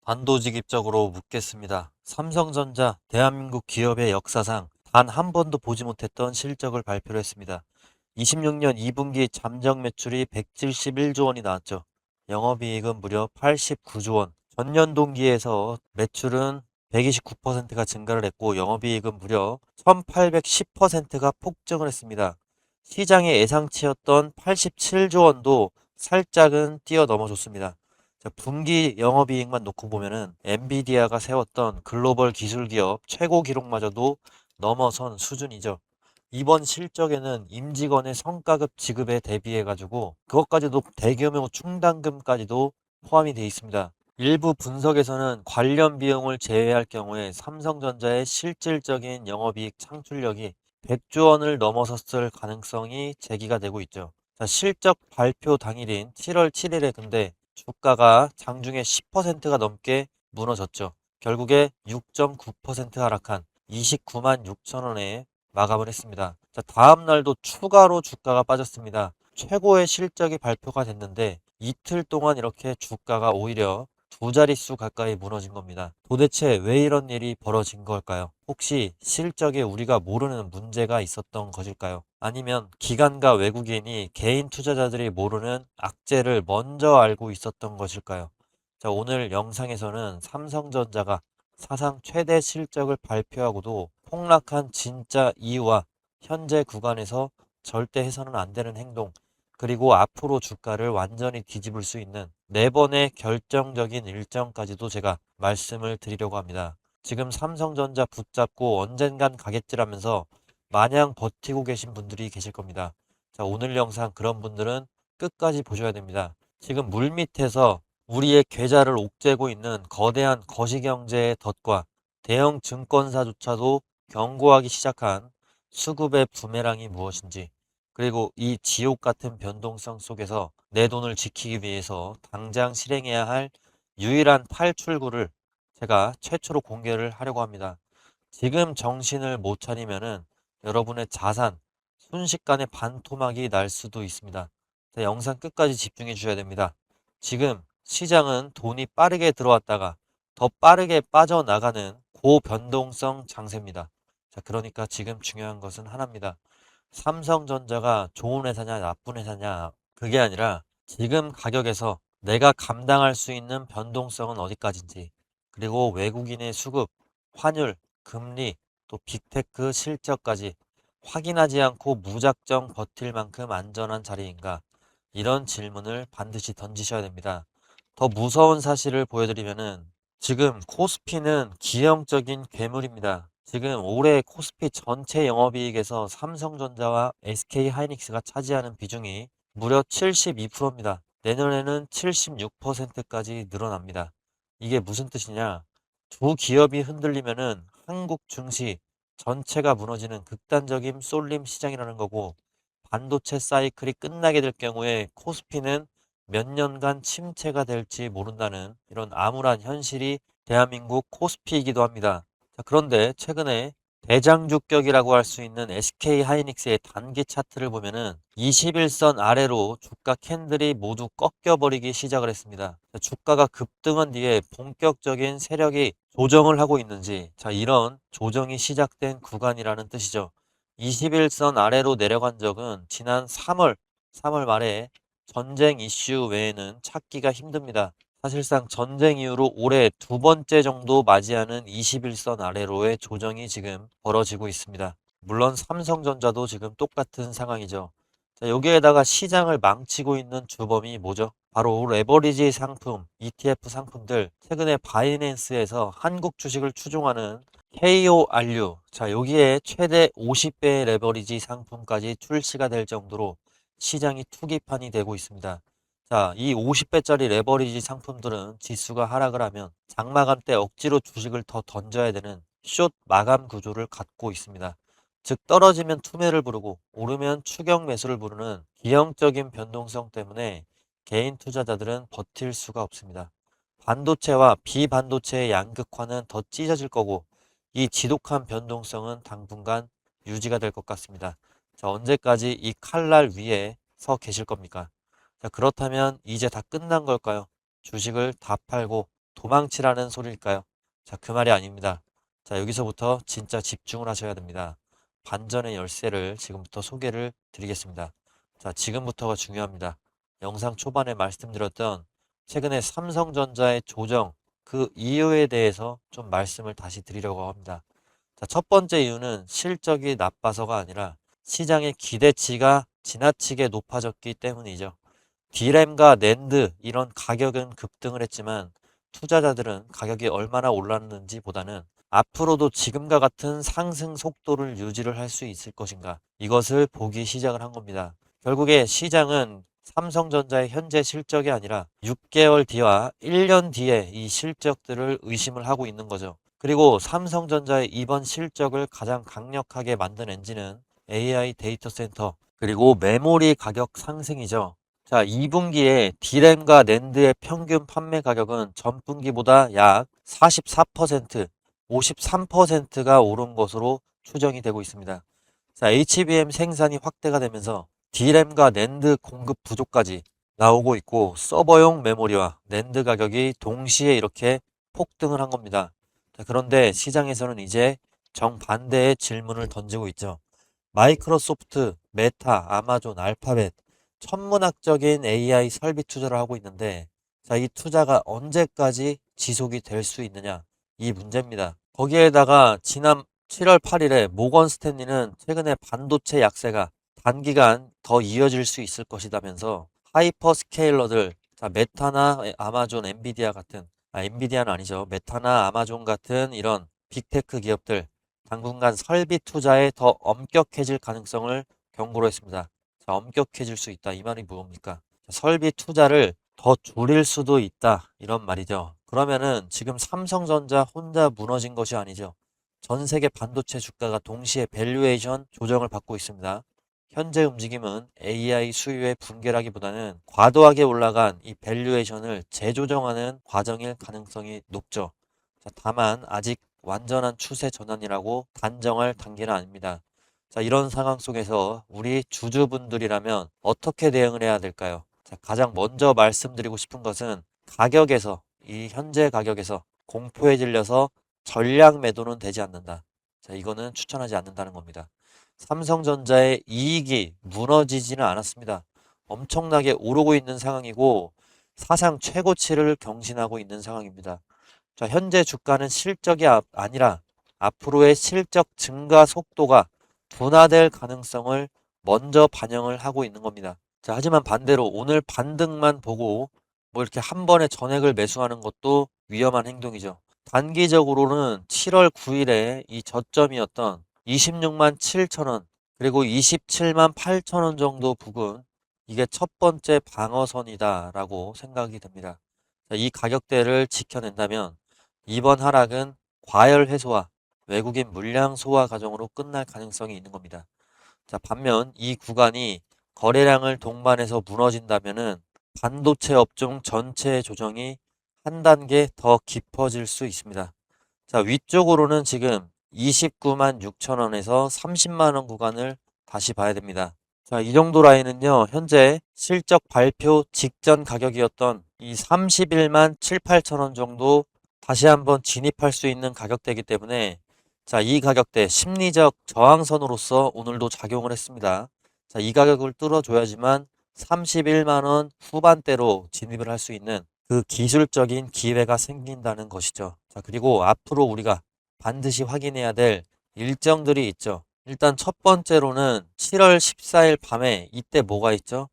단도직입적으로 묻겠습니다. 삼성전자 대한민국 기업의 역사상 단 한 번도 보지 못했던 실적을 발표를 했습니다. 26년 2분기 잠정 매출이 171조 원이 나왔죠. 영업이익은 무려 89조 원. 전년 동기에서 매출은 129%가 증가를 했고 영업이익은 무려 1810%가 폭증을 했습니다. 시장의 예상치였던 87조 원도 살짝은 뛰어넘어줬습니다. 자, 분기 영업이익만 놓고 보면은 엔비디아가 세웠던 글로벌 기술 기업 최고 기록마저도 넘어선 수준이죠. 이번 실적에는 임직원의 성과급 지급에 대비해 가지고 그것까지도 대규모 충당금까지도 포함이 되어 있습니다. 일부 분석에서는 관련 비용을 제외할 경우에 삼성전자의 실질적인 영업이익 창출력이 100조 원을 넘어섰을 가능성이 제기가 되고 있죠. 자, 실적 발표 당일인 7월 7일에 근데 주가가 장중에 10%가 넘게 무너졌죠. 결국에 6.9% 하락한 29만 6천 원에 마감을 했습니다. 자, 다음 날도 추가로 주가가 빠졌습니다. 최고의 실적이 발표가 됐는데 이틀 동안 이렇게 주가가 오히려 두 자릿수 가까이 무너진 겁니다. 도대체 왜 이런 일이 벌어진 걸까요? 혹시 실적에 우리가 모르는 문제가 있었던 것일까요? 아니면 기관과 외국인이 개인 투자자들이 모르는 악재를 먼저 알고 있었던 것일까요? 자, 오늘 영상에서는 삼성전자가 사상 최대 실적을 발표하고도 폭락한 진짜 이유와 현재 구간에서 절대 해서는 안 되는 행동, 그리고 앞으로 주가를 완전히 뒤집을 수 있는 네 번의 결정적인 일정까지도 제가 말씀을 드리려고 합니다. 지금 삼성전자 붙잡고 언젠간 가겠지라면서 마냥 버티고 계신 분들이 계실 겁니다. 자, 오늘 영상 그런 분들은 끝까지 보셔야 됩니다. 지금 물밑에서 우리의 계좌를 옥죄고 있는 거대한 거시경제의 덫과 대형 증권사조차도 경고하기 시작한 수급의 부메랑이 무엇인지, 그리고 이 지옥 같은 변동성 속에서 내 돈을 지키기 위해서 당장 실행해야 할 유일한 탈출구를 제가 최초로 공개를 하려고 합니다. 지금 정신을 못 차리면은 여러분의 자산 순식간에 반토막이 날 수도 있습니다. 자, 영상 끝까지 집중해 주셔야 됩니다. 지금 시장은 돈이 빠르게 들어왔다가 더 빠르게 빠져나가는 고변동성 장세입니다. 자, 그러니까 지금 중요한 것은 하나입니다. 삼성전자가 좋은 회사냐 나쁜 회사냐 그게 아니라 지금 가격에서 내가 감당할 수 있는 변동성은 어디까지인지, 그리고 외국인의 수급, 환율, 금리, 또 빅테크 실적까지 확인하지 않고 무작정 버틸 만큼 안전한 자리인가, 이런 질문을 반드시 던지셔야 됩니다. 더 무서운 사실을 보여드리면은 지금 코스피는 기형적인 괴물입니다. 지금 올해 코스피 전체 영업이익에서 삼성전자와 SK하이닉스가 차지하는 비중이 무려 72%입니다. 내년에는 76%까지 늘어납니다. 이게 무슨 뜻이냐? 두 기업이 흔들리면은 한국 증시 전체가 무너지는 극단적인 쏠림 시장이라는 거고, 반도체 사이클이 끝나게 될 경우에 코스피는 몇 년간 침체가 될지 모른다는 이런 암울한 현실이 대한민국 코스피이기도 합니다. 자, 그런데 최근에 대장주격이라고 할 수 있는 SK 하이닉스의 단기 차트를 보면은 21선 아래로 주가 캔들이 모두 꺾여버리기 시작을 했습니다. 자, 주가가 급등한 뒤에 본격적인 세력이 조정을 하고 있는지, 자, 이런 조정이 시작된 구간이라는 뜻이죠. 21선 아래로 내려간 적은 지난 3월 말에 전쟁 이슈 외에는 찾기가 힘듭니다. 사실상 전쟁 이후로 올해 두 번째 정도 맞이하는 21선 아래로의 조정이 지금 벌어지고 있습니다. 물론 삼성전자도 지금 똑같은 상황이죠. 자, 여기에다가 시장을 망치고 있는 주범이 뭐죠? 바로 레버리지 상품, ETF 상품들, 최근에 바이낸스에서 한국 주식을 추종하는 KORU, 자, 여기에 최대 50배의 레버리지 상품까지 출시가 될 정도로 시장이 투기판이 되고 있습니다. 자, 이 50배짜리 레버리지 상품들은 지수가 하락을 하면 장마감 때 억지로 주식을 더 던져야 되는 숏 마감 구조를 갖고 있습니다. 즉 떨어지면 투매를 부르고 오르면 추격 매수를 부르는 기형적인 변동성 때문에 개인 투자자들은 버틸 수가 없습니다. 반도체와 비반도체의 양극화는 더 찢어질 거고, 이 지독한 변동성은 당분간 유지가 될 것 같습니다. 자, 언제까지 이 칼날 위에 서 계실 겁니까? 자, 그렇다면 이제 다 끝난 걸까요? 주식을 다 팔고 도망치라는 소리일까요? 자, 그 말이 아닙니다. 자, 여기서부터 진짜 집중을 하셔야 됩니다. 반전의 열쇠를 지금부터 소개를 드리겠습니다. 자, 지금부터가 중요합니다. 영상 초반에 말씀드렸던 최근에 삼성전자의 조정, 그 이유에 대해서 좀 말씀을 다시 드리려고 합니다. 자, 첫 번째 이유는 실적이 나빠서가 아니라 시장의 기대치가 지나치게 높아졌기 때문이죠. D램과 낸드 이런 가격은 급등을 했지만 투자자들은 가격이 얼마나 올랐는지 보다는 앞으로도 지금과 같은 상승 속도를 유지를 할 수 있을 것인가, 이것을 보기 시작을 한 겁니다. 결국에 시장은 삼성전자의 현재 실적이 아니라 6개월 뒤와 1년 뒤에 이 실적들을 의심을 하고 있는 거죠. 그리고 삼성전자의 이번 실적을 가장 강력하게 만든 엔진은 AI 데이터 센터 그리고 메모리 가격 상승이죠. 자, 2분기에 D램과 낸드의 평균 판매 가격은 전분기보다 약 44%, 53%가 오른 것으로 추정이 되고 있습니다. 자, HBM 생산이 확대가 되면서 D램과 낸드 공급 부족까지 나오고 있고 서버용 메모리와 낸드 가격이 동시에 이렇게 폭등을 한 겁니다. 자, 그런데 시장에서는 이제 정반대의 질문을 던지고 있죠. 마이크로소프트, 메타, 아마존, 알파벳 천문학적인 AI 설비 투자를 하고 있는데 자, 이 투자가 언제까지 지속이 될 수 있느냐, 이 문제입니다. 거기에다가 지난 7월 8일에 모건 스탠리는 최근에 반도체 약세가 단기간 더 이어질 수 있을 것이다면서 하이퍼 스케일러들, 자, 메타나 아마존, 엔비디아 같은, 엔비디아는 아니죠. 메타나 아마존 같은 이런 빅테크 기업들 당분간 설비 투자에 더 엄격해질 가능성을 경고로 했습니다. 자, 엄격해질 수 있다. 이 말이 뭡니까? 설비 투자를 더 줄일 수도 있다. 이런 말이죠. 그러면은 지금 삼성전자 혼자 무너진 것이 아니죠. 전 세계 반도체 주가가 동시에 밸류에이션 조정을 받고 있습니다. 현재 움직임은 AI 수요의 붕괴라기보다는 과도하게 올라간 이 밸류에이션을 재조정하는 과정일 가능성이 높죠. 자, 다만 아직 완전한 추세 전환이라고 단정할 단계는 아닙니다. 자, 이런 상황 속에서 우리 주주분들이라면 어떻게 대응을 해야 될까요? 자, 가장 먼저 말씀드리고 싶은 것은 가격에서, 이 현재 가격에서 공포에 질려서 전량 매도는 되지 않는다. 자, 이거는 추천하지 않는다는 겁니다. 삼성전자의 이익이 무너지지는 않았습니다. 엄청나게 오르고 있는 상황이고 사상 최고치를 경신하고 있는 상황입니다. 자, 현재 주가는 실적이 아니라 앞으로의 실적 증가 속도가 둔화될 가능성을 먼저 반영을 하고 있는 겁니다. 자, 하지만 반대로 오늘 반등만 보고 뭐 이렇게 한 번에 전액을 매수하는 것도 위험한 행동이죠. 단기적으로는 7월 9일에 이 저점이었던 26만 7천 원 그리고 27만 8천 원 정도 부근, 이게 첫 번째 방어선이다라고 생각이 됩니다. 자, 이 가격대를 지켜낸다면 이번 하락은 과열 해소와 외국인 물량 소화 과정으로 끝날 가능성이 있는 겁니다. 자, 반면 이 구간이 거래량을 동반해서 무너진다면은 반도체 업종 전체의 조정이 한 단계 더 깊어질 수 있습니다. 자, 위쪽으로는 지금 29만 6천 원에서 30만 원 구간을 다시 봐야 됩니다. 자, 이 정도 라인은요, 현재 실적 발표 직전 가격이었던 이 31만 7, 8천 원 정도 다시 한번 진입할 수 있는 가격대이기 때문에 자, 이 가격대 심리적 저항선으로서 오늘도 작용을 했습니다. 자, 이 가격을 뚫어줘야지만 31만 원 후반대로 진입을 할 수 있는 그 기술적인 기회가 생긴다는 것이죠. 자, 그리고 앞으로 우리가 반드시 확인해야 될 일정들이 있죠. 일단 첫 번째로는 7월 14일 밤에 이때 뭐가 있죠?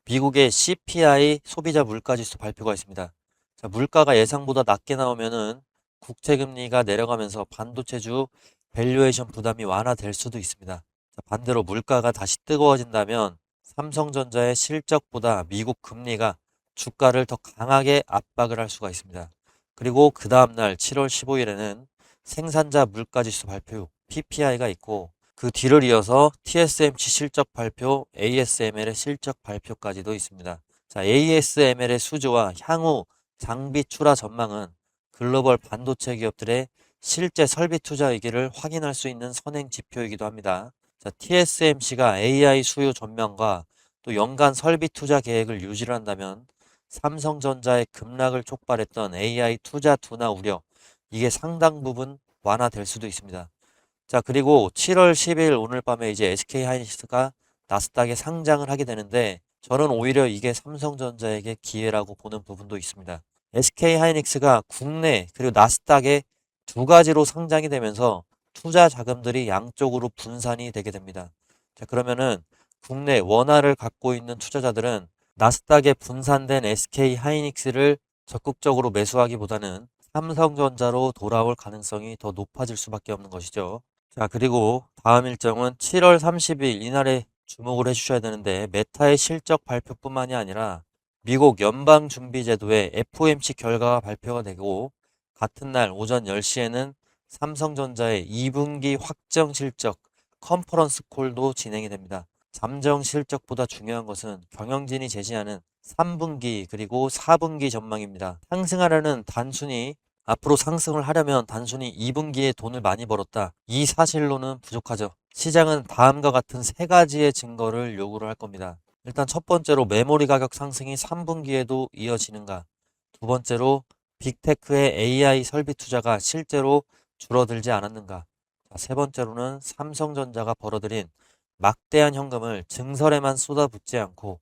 미국의 CPI 소비자 물가지수 발표가 있습니다. 자, 물가가 예상보다 낮게 나오면은 국채금리가 내려가면서 반도체주 밸류에이션 부담이 완화될 수도 있습니다. 자, 반대로 물가가 다시 뜨거워진다면 삼성전자의 실적보다 미국 금리가 주가를 더 강하게 압박을 할 수가 있습니다. 그리고 그 다음날 7월 15일에는 생산자 물가지수 발표 PPI가 있고 그 뒤를 이어서 TSMC 실적 발표, ASML의 실적 발표까지도 있습니다. 자, ASML의 수주와 향후 장비 출하 전망은 글로벌 반도체 기업들의 실제 설비 투자 의기를 확인할 수 있는 선행 지표이기도 합니다. 자, TSMC가 AI 수요 전망과 또 연간 설비 투자 계획을 유지를 한다면 삼성전자의 급락을 촉발했던 AI 투자 둔화 우려, 이게 상당 부분 완화될 수도 있습니다. 자, 그리고 7월 10일 오늘 밤에 이제 SK하이닉스가 나스닥에 상장을 하게 되는데 저는 오히려 이게 삼성전자에게 기회라고 보는 부분도 있습니다. SK하이닉스가 국내 그리고 나스닥에 두 가지로 상장이 되면서 투자 자금들이 양쪽으로 분산이 되게 됩니다. 자, 그러면은 국내 원화를 갖고 있는 투자자들은 나스닥에 분산된 SK하이닉스를 적극적으로 매수하기보다는 삼성전자로 돌아올 가능성이 더 높아질 수밖에 없는 것이죠. 자, 그리고 다음 일정은 7월 30일 이날에 주목을 해주셔야 되는데 메타의 실적 발표뿐만이 아니라 미국 연방준비제도의 FOMC 결과가 발표가 되고 같은 날 오전 10시에는 삼성전자의 2분기 확정 실적 컨퍼런스 콜도 진행이 됩니다. 잠정 실적보다 중요한 것은 경영진이 제시하는 3분기 그리고 4분기 전망입니다. 상승하려는 단순히 앞으로 상승을 하려면 단순히 2분기에 돈을 많이 벌었다. 이 사실로는 부족하죠. 시장은 다음과 같은 세 가지의 증거를 요구를 할 겁니다. 일단 첫 번째로 메모리 가격 상승이 3분기에도 이어지는가. 두 번째로 빅테크의 AI 설비 투자가 실제로 줄어들지 않았는가. 세 번째로는 삼성전자가 벌어들인 막대한 현금을 증설에만 쏟아붓지 않고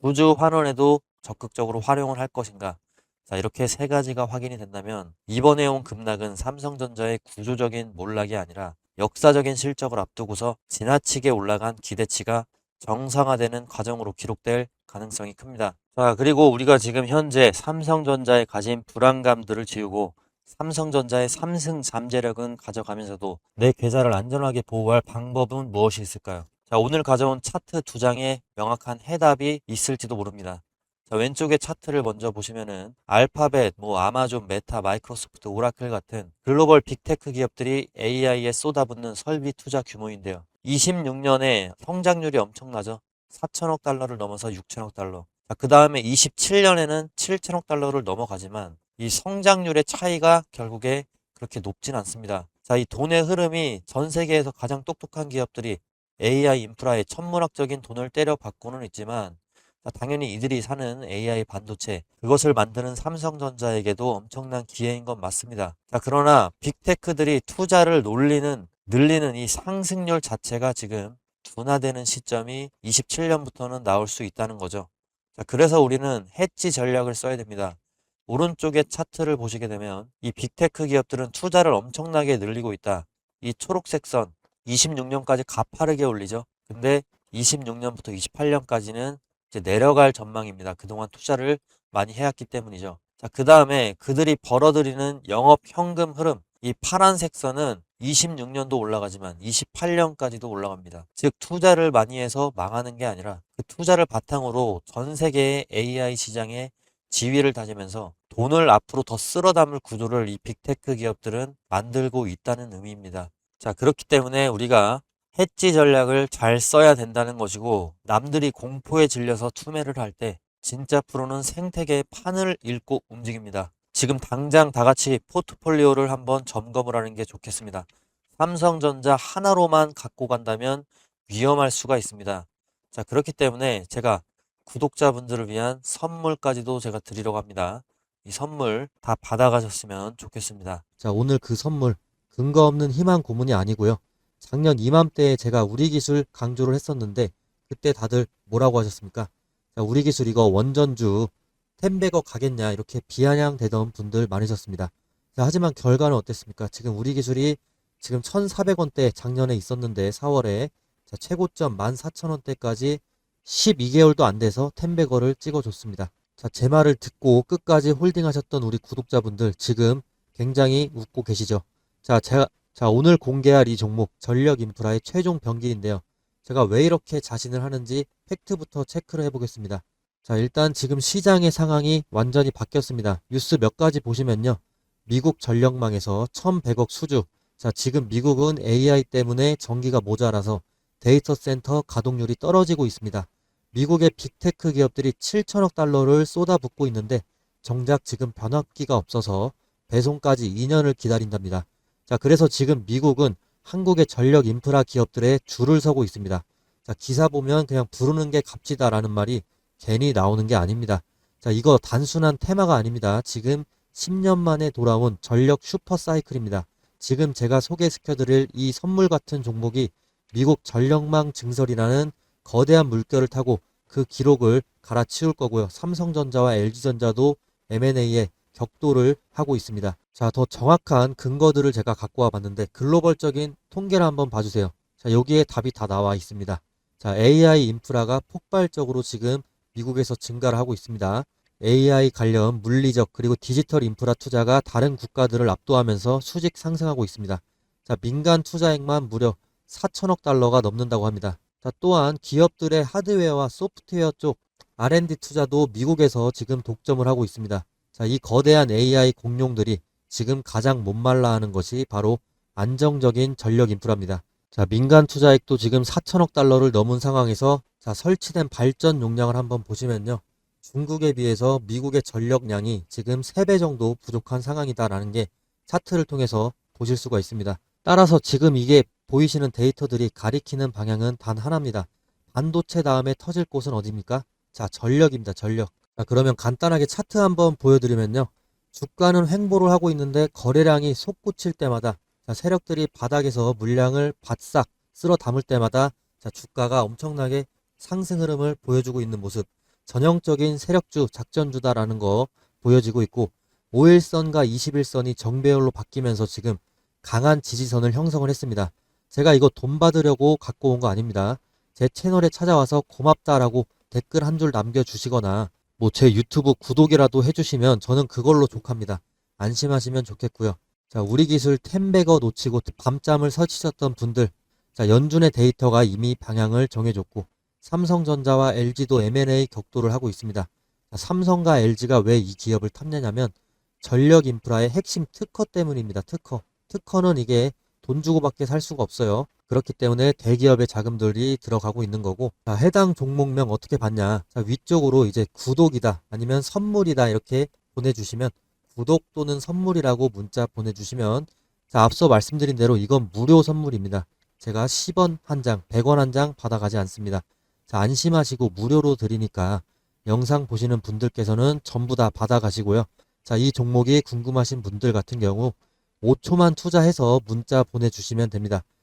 주주 환원에도 적극적으로 활용을 할 것인가. 자, 이렇게 세 가지가 확인이 된다면 이번에 온 급락은 삼성전자의 구조적인 몰락이 아니라 역사적인 실적을 앞두고서 지나치게 올라간 기대치가 정상화되는 과정으로 기록될 가능성이 큽니다. 자, 그리고 우리가 지금 현재 삼성전자에 가진 불안감들을 지우고 삼성전자의 삼승 잠재력은 가져가면서도 내 계좌를 안전하게 보호할 방법은 무엇이 있을까요? 자, 오늘 가져온 차트 두 장에 명확한 해답이 있을지도 모릅니다. 자, 왼쪽의 차트를 먼저 보시면은 알파벳, 아마존, 메타, 마이크로소프트, 오라클 같은 글로벌 빅테크 기업들이 AI에 쏟아붓는 설비 투자 규모인데요. 26년에 성장률이 엄청나죠. 4천억 달러를 넘어서 6천억 달러. 자, 그 다음에 27년에는 7천억 달러를 넘어가지만 이 성장률의 차이가 결국에 그렇게 높진 않습니다. 자, 이 돈의 흐름이 전 세계에서 가장 똑똑한 기업들이 AI 인프라에 천문학적인 돈을 때려 받고는 있지만 당연히 이들이 사는 AI 반도체, 그것을 만드는 삼성전자에게도 엄청난 기회인 건 맞습니다. 자, 그러나 빅테크들이 투자를 늘리는 이 상승률 자체가 지금 둔화되는 시점이 27년부터는 나올 수 있다는 거죠. 자, 그래서 우리는 해지 전략을 써야 됩니다. 오른쪽의 차트를 보시게 되면 이 빅테크 기업들은 투자를 엄청나게 늘리고 있다. 이 초록색 선 26년까지 가파르게 올리죠. 근데 26년부터 28년까지는 이제 내려갈 전망입니다. 그동안 투자를 많이 해왔기 때문이죠. 자, 그 다음에 그들이 벌어들이는 영업 현금 흐름, 이 파란색 선은 26년도 올라가지만 28년까지도 올라갑니다. 즉 투자를 많이 해서 망하는 게 아니라 그 투자를 바탕으로 전 세계의 AI 시장에 지위를 다지면서 돈을 앞으로 더 쓸어 담을 구조를 이 빅테크 기업들은 만들고 있다는 의미입니다. 자, 그렇기 때문에 우리가 해지 전략을 잘 써야 된다는 것이고 남들이 공포에 질려서 투매를 할 때 진짜 프로는 생태계의 판을 읽고 움직입니다. 지금 당장 다 같이 포트폴리오를 한번 점검을 하는 게 좋겠습니다. 삼성전자 하나로만 갖고 간다면 위험할 수가 있습니다. 자, 그렇기 때문에 제가 구독자분들을 위한 선물까지도 제가 드리려고 합니다. 이 선물 다 받아가셨으면 좋겠습니다. 자, 오늘 그 선물 근거 없는 희망 고문이 아니고요. 작년 이맘때에 제가 우리 기술 강조를 했었는데 그때 다들 뭐라고 하셨습니까? 자, 우리 기술 이거 원전주 10백억 가겠냐 이렇게 비아냥대던 분들 많으셨습니다. 자, 하지만 결과는 어땠습니까? 지금 우리 기술이 지금 1,400원대 작년에 있었는데 4월에 자, 최고점 14,000원대까지 12개월도 안 돼서 10백억을 찍어줬습니다. 자, 제 말을 듣고 끝까지 홀딩하셨던 우리 구독자분들 지금 굉장히 웃고 계시죠? 자, 오늘 공개할 이 종목 전력 인프라의 최종 병기인데요. 제가 왜 이렇게 자신을 하는지 팩트부터 체크를 해보겠습니다. 자, 일단 지금 시장의 상황이 완전히 바뀌었습니다. 뉴스 몇 가지 보시면요. 미국 전력망에서 1,100억 수주. 자, 지금 미국은 AI 때문에 전기가 모자라서 데이터 센터 가동률이 떨어지고 있습니다. 미국의 빅테크 기업들이 7천억 달러를 쏟아붓고 있는데 정작 지금 변압기가 없어서 배송까지 2년을 기다린답니다. 자, 그래서 지금 미국은 한국의 전력 인프라 기업들의 줄을 서고 있습니다. 자, 기사 보면 그냥 부르는 게 값지다라는 말이 괜히 나오는 게 아닙니다. 자, 이거 단순한 테마가 아닙니다. 지금 10년 만에 돌아온 전력 슈퍼 사이클입니다. 지금 제가 소개시켜드릴 이 선물 같은 종목이 미국 전력망 증설이라는 거대한 물결을 타고 그 기록을 갈아치울 거고요. 삼성전자와 LG전자도 M&A에 격돌을 하고 있습니다. 자, 더 정확한 근거들을 제가 갖고 와봤는데 글로벌적인 통계를 한번 봐주세요. 자, 여기에 답이 다 나와 있습니다. 자, AI 인프라가 폭발적으로 지금 미국에서 증가를 하고 있습니다. AI 관련 물리적 그리고 디지털 인프라 투자가 다른 국가들을 압도하면서 수직 상승하고 있습니다. 자, 민간 투자액만 무려 4천억 달러가 넘는다고 합니다. 자, 또한 기업들의 하드웨어와 소프트웨어 쪽 R&D 투자도 미국에서 지금 독점을 하고 있습니다. 자, 이 거대한 AI 공룡들이 지금 가장 못말라 하는 것이 바로 안정적인 전력 인프라입니다. 자, 민간 투자액도 지금 4천억 달러를 넘은 상황에서 자, 설치된 발전 용량을 한번 보시면요. 중국에 비해서 미국의 전력량이 지금 3배 정도 부족한 상황이다라는 게 차트를 통해서 보실 수가 있습니다. 따라서 지금 이게 보이시는 데이터들이 가리키는 방향은 단 하나입니다. 반도체 다음에 터질 곳은 어디입니까? 자, 전력입니다. 전력. 자, 그러면 간단하게 차트 한번 보여드리면요. 주가는 횡보를 하고 있는데 거래량이 솟구칠 때마다 자, 세력들이 바닥에서 물량을 바싹 쓸어 담을 때마다 자, 주가가 엄청나게 상승 흐름을 보여주고 있는 모습. 전형적인 세력주 작전주다라는 거 보여지고 있고 5일선과 21선이 정배열로 바뀌면서 지금 강한 지지선을 형성을 했습니다. 제가 이거 돈 받으려고 갖고 온 거 아닙니다. 제 채널에 찾아와서 고맙다라고 댓글 한 줄 남겨주시거나 뭐 제 유튜브 구독이라도 해주시면 저는 그걸로 족합니다. 안심하시면 좋겠고요. 자, 우리 기술 템베거 놓치고 밤잠을 설치셨던 분들, 자, 연준의 데이터가 이미 방향을 정해줬고 삼성전자와 LG도 M&A 격돌을 하고 있습니다. 자, 삼성과 LG가 왜 이 기업을 탐내냐면 전력 인프라의 핵심 특허 때문입니다. 특허. 특허는 이게 돈 주고밖에 살 수가 없어요. 그렇기 때문에 대기업의 자금들이 들어가고 있는 거고, 자, 해당 종목명 어떻게 봤냐? 자, 위쪽으로 이제 구독이다 아니면 선물이다 이렇게 보내주시면 구독 또는 선물이라고 문자 보내주시면 자, 앞서 말씀드린 대로 이건 무료 선물입니다. 제가 10원 한 장, 100원 한 장 받아가지 않습니다. 자, 안심하시고 무료로 드리니까 영상 보시는 분들께서는 전부 다 받아가시고요. 자, 이 종목이 궁금하신 분들 같은 경우 5초만 투자해서 문자 보내주시면 됩니다.